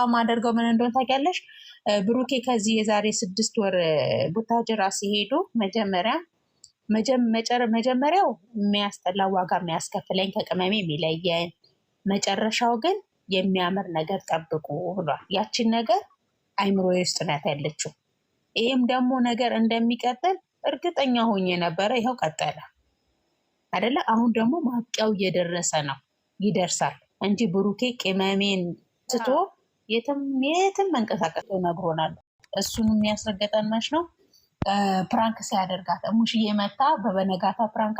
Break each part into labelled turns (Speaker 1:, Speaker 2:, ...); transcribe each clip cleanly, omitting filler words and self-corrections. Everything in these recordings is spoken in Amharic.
Speaker 1: ማደርገው ምን እንደሆነ ታውቂያለሽ? ብሩኬ ከዚህ የዛሬ 6 ወር ቡታጅራ ሲሄዱ መጀመሪያው የሚያስጠላ ዋጋ የሚያስከፍለኝ ከቅመሜ የሚለየን፣ መጨረሻው ግን የሚያምር ነገር ጠብቁ ብሏል። ያችን ነገር አይምሮ ውስጥ ናት ያለችው። ይህም ደግሞ ነገር እንደሚቀጥል እርግጠኛ ሆኜ ነበረ። ይኸው ቀጠለ አይደለ? አሁን ደግሞ ማብቂያው እየደረሰ ነው። ይደርሳል እንጂ ብሩኬ ቅመሜን ትቶ የትም መንቀሳቀስ ነግሮናል። እሱን የሚያስረገጠን መች ነው? ፕራንክ ሲያደርጋት ሙሽዬ መታ በበነጋታ ፕራንክ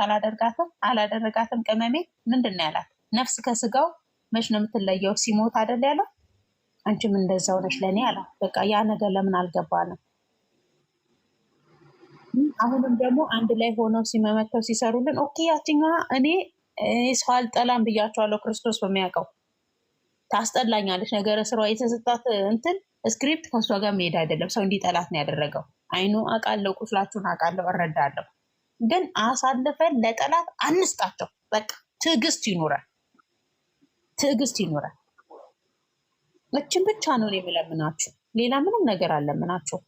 Speaker 1: አላደረጋትም። ቅመሜ ምንድን ነው ያላት? ነፍስ ከስጋው መች ነው የምትለየው? ሲሞት አይደል ያለው? አንቺም እንደዛው ነሽ ለእኔ አላት። በቃ ያ ነገር ለምን አልገባንም? አሁንም ደግሞ አንድ ላይ ሆነው ሲመመተው ሲሰሩልን ኦኬ። ያችኛዋ እኔ ሰው አልጠላም ብያቸዋለሁ። ክርስቶስ በሚያውቀው ታስጠላኛለች። ነገረ ስሯ የተሰጣት እንትን ስክሪፕት ከእሷ ጋር መሄድ አይደለም። ሰው እንዲጠላት ነው ያደረገው። አይኑ አውቃለሁ፣ ቁስላችሁን አውቃለሁ፣ እረዳለሁ። ግን አሳልፈን ለጠላት አንስጣቸው። በቃ ትዕግስት ይኑረን። እችን ብቻ ነው የምለምናችሁ። ሌላ ምንም ነገር አለምናችሁ።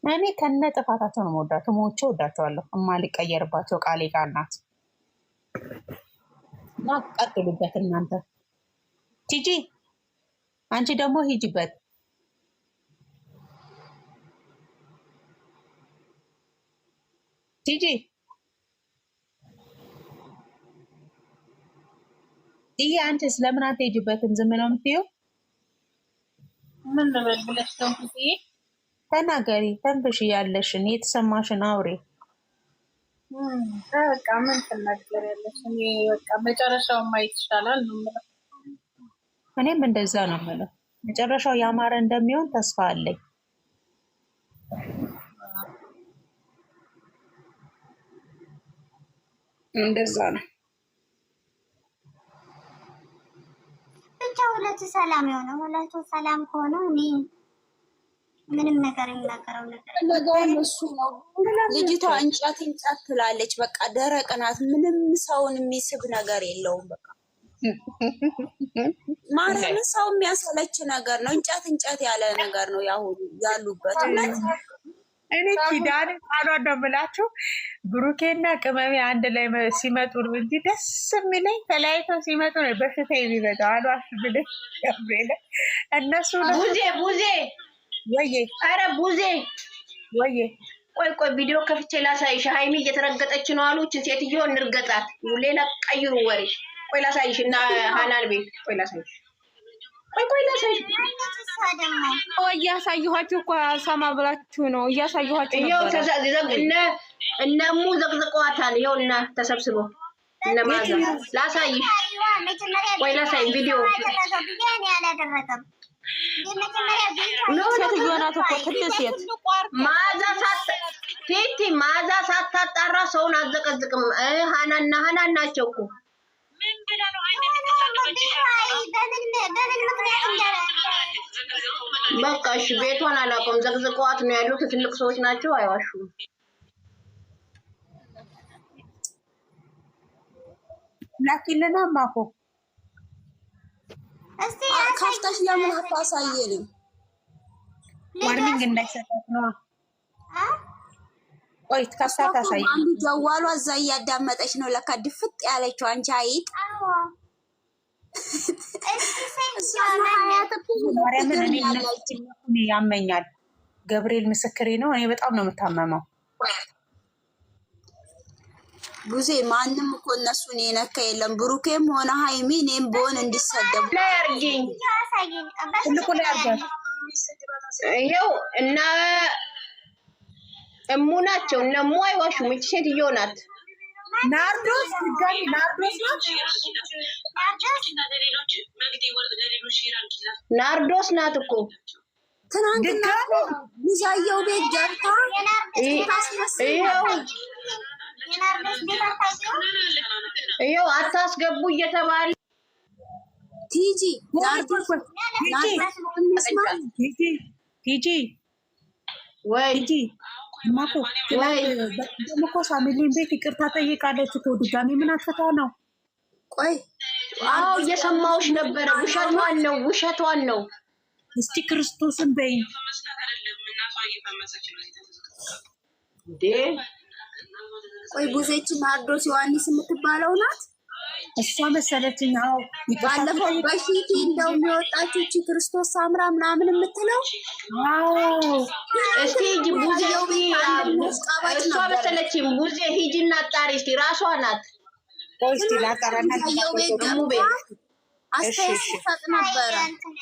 Speaker 1: እኔ ከነ ጥፋታቸው ነው የምወዳቸው። ሞቼ ወዳቸዋለሁ። የማልቀየርባቸው ቃሌ ቃል ናት። እና ቀጥሉበት እናንተ። ቲጂ አንቺ ደግሞ ሂጂበት። ቲጂ ይሄ አንቺ ስለምን አትሄጂበትም? ዝም ነው የምትይው?
Speaker 2: ምን ልበል ብለሽ ተንኩኝ።
Speaker 1: ተናገሪ፣ ተንብሽ ያለሽን የተሰማሽን አውሪ።
Speaker 2: በቃ ምን ትናገሪያለሽ? እኔ በቃ መጨረሻውን ማየት ይሻላል ነው የምለው።
Speaker 1: እኔም እንደዛ ነው የምለው። መጨረሻው ያማረ እንደሚሆን ተስፋ አለኝ። እንደዛ ነው
Speaker 3: ብቻ። ሁለቱ ሰላም የሆነ ሁለቱ ሰላም ከሆነ እኔ ምንም ነገር የምናገረው ነገር
Speaker 4: እሱ ነው። ልጅቷ እንጨት ትላለች። በቃ ደረቅ ናት። ምንም ሰውን የሚስብ ነገር የለውም። በቃ ማርያምን ሰው የሚያሰለች ነገር ነው። እንጨት ያለ ነገር ነው ያሉበት።
Speaker 1: እኔ ኪዳን ቃሏን ነው የምላችሁ። ብሩኬና ቅመሜ አንድ ላይ ሲመጡ ነው እንጂ ደስ የሚለኝ ተለያይተው ሲመጡ ነው በሽታ የሚመጣው። አሏሽ ብለ እነሱ
Speaker 5: ቡዜ
Speaker 1: ወዬ፣
Speaker 5: አረ ቡዜ
Speaker 1: ወዬ፣
Speaker 5: ቆይ ቪዲዮ ከፍቼ ላሳይሽ። ሃይሚ እየተረገጠች ነው አሉችን ሴትዮ እንርገጣት። ሌላ ቀይሩ ወሬ። ቆይ ላሳይሽ እና ሃናን ቤት ቆይ ላሳይሽ።
Speaker 4: እያሳየኋችሁ እኮ ሰማ ብላችሁ ነው እያሳየኋችሁ።
Speaker 5: ይኸው እነሙ ዘቅዝቀዋታል። ይኸው እና ተሰብስበው እነማዛ ላሳይሽ። ቆይ ላሳይሽ ቪዲዮ ማዛ ሳታጣራ ሰውን አዘቀዝቅም። ሃናን ናቸው እኮ በቃ እሺ፣ ቤቷን አላውቀውም። ዘቅዝቀዋት ነው ያሉት። ትልቅ ሰዎች ናቸው፣ አይዋሹም።
Speaker 1: ላኪልና ማኮ
Speaker 3: እስቲ
Speaker 4: ካፍታሽ ለምን አታሳየንም?
Speaker 1: ዋርኒንግ እንዳይሰጣት ነው። ቆይ ካፍታ ታሳይ።
Speaker 4: አንዱ ጀዋሏ እዛ እያዳመጠች ነው ለካ ድፍጥ ያለችው አንቺ አይጥ።
Speaker 1: ያመኛል። ገብርኤል ምስክሬ ነው። እኔ በጣም ነው የምታመመው።
Speaker 4: ጉዜ ማንም እኮ እነሱን የነካ የለም። ብሩኬም ሆነ ሃይሚ እኔም በሆን እንዲሰደቡ
Speaker 1: ትልቁ ላይ አርጋት።
Speaker 5: ይኸው እና እሙ ናቸው። እነሙ አይዋሹም። እቺ ሴትዮ ናት።
Speaker 1: ናርዶስ ድጋሚ
Speaker 5: ናርዶስ ናት እኮ
Speaker 4: ትናንትና ሙዛየው ቤት ገብታ
Speaker 5: ይኸው አታስገቡ እየተባለ
Speaker 4: ቲጂ
Speaker 5: ወይ
Speaker 1: ማኮ ደግሞ እኮ ፋሚሊን ቤት ይቅርታ ጠይቃለች እኮ ድጋሚ። ምን አትፈታ ነው?
Speaker 4: ቆይ
Speaker 5: አዎ እየሰማሁሽ ነበረ። ውሸቷን ነው
Speaker 1: እስቲ ክርስቶስን በይ
Speaker 4: ቆይ ጉዜች ናርዶስ ዮሐንስ የምትባለው ናት
Speaker 1: እሷ መሰለችኝ። አዎ
Speaker 4: ባለፈው በሺቲ እንደው የሚወጣችው እቺ ክርስቶስ ሳምራ ምናምን የምትለው
Speaker 5: እስቲ ቡዜው እሷ መሰለችኝ። ቡዜ ሂጂና አጣሪ እስቲ ራሷ ናት።
Speaker 1: እስቲ ላጣራና
Speaker 4: አስተያየት ሰጥ ነበረ።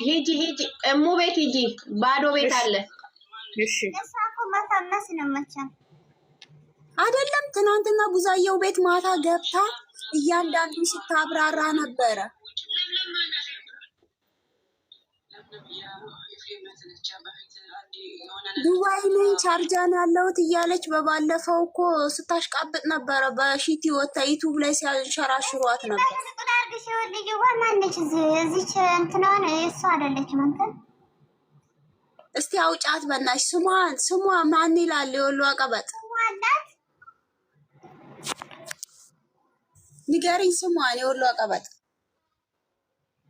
Speaker 5: ሂጂ እሙ ቤት ሂጂ፣ ባዶ ቤት አለ።
Speaker 3: እሺ እሳኮ መፈመስ ነው መቼም
Speaker 4: አይደለም። ትናንትና ቡዛየው ቤት ማታ ገብታ እያንዳንዱ ስታብራራ ነበረ። ዱባይ ነኝ ቻርጃን ያለሁት እያለች በባለፈው እኮ ስታሽቃብጥ ነበረ። በሺቲ ወታ ዩቱብ ላይ ሲያንሸራሽሯት ነበር። እስቲ አውጫት በናሽ ስሟ ማን ይላል? የወሎ አቀበጥ ንገሪኝ ስሟን። የወሎ አቀበጥ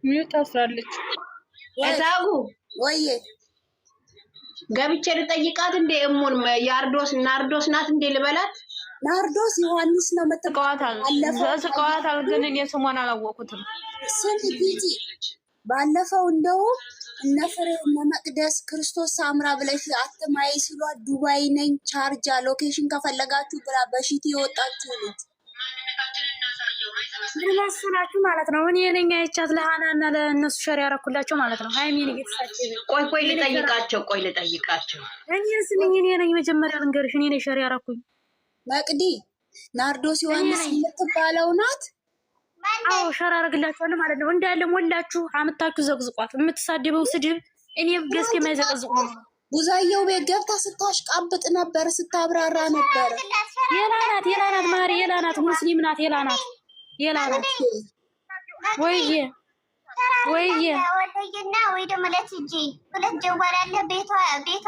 Speaker 1: ሚውት አስራለች።
Speaker 5: እታጉ
Speaker 4: ወይዬ
Speaker 5: ገብቼ ልጠይቃት እንዴ? እሙን ናርዶስ ናት እንዴ ልበላት?
Speaker 4: ናርዶስ ዮሐንስ ነው የምትባለው።
Speaker 1: ስቀዋታል ግን እኔ ስሟን አላወቁትም።
Speaker 4: ስም ቢጂ ባለፈው እንደው እነ ፍሬ እነ መቅደስ ክርስቶስ ሳምራ ብለሽ አትማይ ሲሏት ዱባይ ነኝ ቻርጃ ሎኬሽን ከፈለጋችሁ ብላ በሺቲ የወጣችሁ ልጅ
Speaker 1: እነሱ ናችሁ ማለት ነው። እኔ ነኝ አይቻት ለሃና እና ለእነሱ ሸር ያረኩላቸው ማለት ነው። ሃይሚን እየተሳደበ
Speaker 5: ቆይ ልጠይቃቸው።
Speaker 1: እኔ ስንኝ እኔ ነኝ መጀመሪያ ልንገርሽ፣ እኔ ነኝ ሸር ያረኩኝ።
Speaker 4: መቅዲ ናርዶስ ዮሐንስ የምትባለው ናት።
Speaker 1: አዎ ሸር አረግላችኋለሁ ማለት ነው። እንዳለ ሞላችሁ አምታችሁ ዘቅዝቋት። የምትሳደበው ስድብ እኔም ገስ የማይዘቀዝቁ ነው።
Speaker 4: ቡዛየው ቤት ገብታ ስታሽቃብጥ ነበር፣ ስታብራራ ነበር።
Speaker 1: የላናት ማሪ የላናት ሙስሊም ናት። የላናት ወይዬ
Speaker 3: ወይና ወይ ደግሞ ለትጂ ሁለት ጀዋል አለ ቤቷ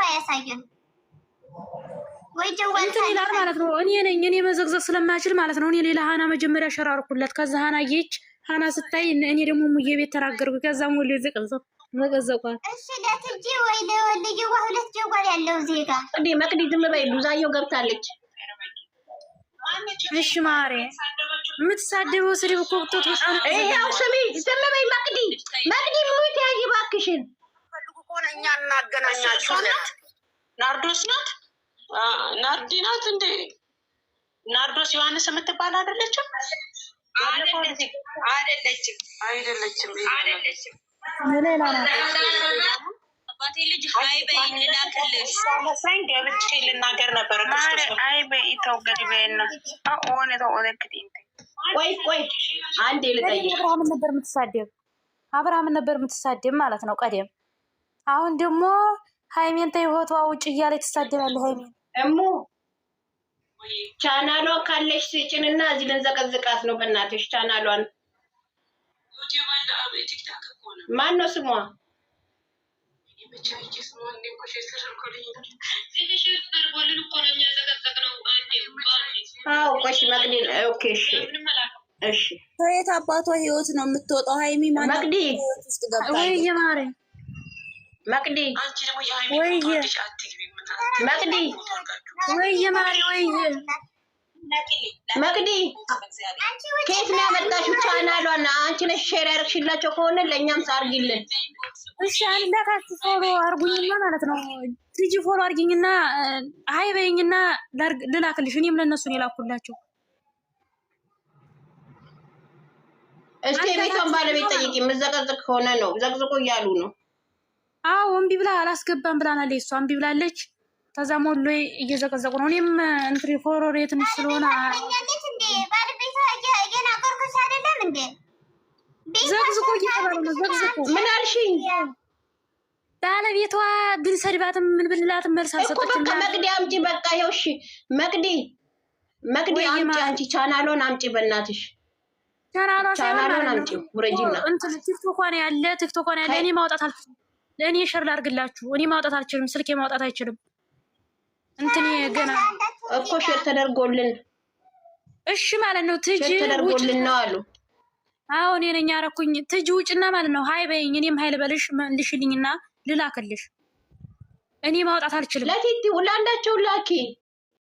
Speaker 3: ያሳየን ወይ ጀዋል
Speaker 1: እንትን ይላል ማለት ነው። እኔ መዘግዘግ ስለማችል ማለት ነው። እኔ ሌላ ሃና መጀመሪያ ሸራርኩላት። ከዛ ሃና ሃና ስታይ እኔ ደግሞ ሙዬ ቤት ተናገርኩ። ከዛ ሙሉ ዘቀዘቋት።
Speaker 3: እሺ ለትጂ ወይ ለወልጅዋ ሁለት ጀዋል ያለው ዜጋ
Speaker 5: እንዴ መቅዲ ዝም በይ። ቡዛየው ገብታለች።
Speaker 1: እሺ ማሬ የምትሳደበው ስድብ እኮ ብቶት በጣም
Speaker 5: ይሄው ስሚ፣ ዝም በይ መቅዲ ሙት ያይ ባክሽን።
Speaker 6: ፈልጉ ከሆነ እኛ እናገናኛችሁ። ናርዶስ ናት ናርዲ ናት እንዴ? ናርዶስ ዮሐንስ የምትባል አይደለችም? አይደለችም።
Speaker 1: ሌላ ናት።
Speaker 6: አባቴ ልጅ አይ በይ ልላክልሽ ሳይን ገብቼ ልናገር ነበር። አይ በይ ተወገድ በይና አሁን ተወለክቲ
Speaker 5: ቆይ አንዴ ልጠይቅ።
Speaker 1: አብርሃምን ነበር የምትሳደብ ማለት ነው ቀደም። አሁን ደግሞ ሃይሜን ተይወቷ ውጭ እያለች ትሳደባለች። ሃይሜን
Speaker 5: እሙ ቻናሏን ካለሽ ስጭንና እዚህ ልንዘቀዝቃት ነው። በእናትሽ ቻናሏን ማን ነው ስሟ? አዎ ቆሽ መቅዲ ኦኬ እሺ
Speaker 4: ከየት አባቷ ህይወት ነው የምትወጣው? ሃይሚ ማለት
Speaker 5: መቅዲ
Speaker 1: ወይ ማሪ
Speaker 5: መቅዲ
Speaker 1: ወይ
Speaker 5: መቅዲ
Speaker 1: ወይ ማሪ ወይ
Speaker 5: መቅዲ ከየት ነው ያመጣሽው ቻናሏን? አንቺ ነሽ ሼር ያደረግሽላቸው ከሆነ ለእኛም አድርጊልን።
Speaker 1: እሺ አንዳካችሁ ፎሎ አርጉኝና ማለት ነው። ትጂ ፎሎ አርጊኝና ሃይ በይኝና ልላክልሽ። እኔም ለነሱ ነው የላኩላቸው።
Speaker 5: እስቲ ቤቷን ባለቤት ጠይቂ። የምዘቀዝቅ ከሆነ ነው ዘቅዝቁ እያሉ ነው።
Speaker 1: አዎ እምቢ ብላ አላስገባም ብላናለች። እሷ እምቢ ብላለች። ከዛ ሞሎ እየዘቀዘቁ ነው። እኔም እንትሪ ፎሎሬ ትንሽ ስለሆነ ዘቅዝቁ እየተባለ ነው። ዘቅዝቁ
Speaker 5: ምን አልሽኝ?
Speaker 1: ባለቤቷ ብንሰድባትም ምን ብንላትም መልስ አልሰጠችም።
Speaker 5: በቃ መቅዲ አምጪ። በቃ ይኸው እሺ መቅዲ አምጪ። አንቺ ቻናሏን አምጪ በእናትሽ። ቻናሏን አምጪ። ውረጂና
Speaker 1: እንትን ቲክቶኳን ያለ እኔ ማውጣት አልችልም። ለእኔ ሸር ላድርግላችሁ። እኔ ማውጣት አልችልም። ስልኬ ማውጣት አይችልም። እንትን ገና
Speaker 5: እኮ ሼር ተደርጎልን
Speaker 1: እሺ ማለት ነው። ትጂ
Speaker 5: ተደርጎልን ነው አሉ።
Speaker 1: አዎ እኔ ነኝ ያረኩኝ። ትጂ ውጭና ማለት ነው። ሃይ በይኝ። እኔም ሃይል በልሽ መልሽልኝና
Speaker 7: ልላክልሽ። እኔ ማውጣት አልችልም።
Speaker 5: ለቲቲ ሁላንዳቸው ላኪ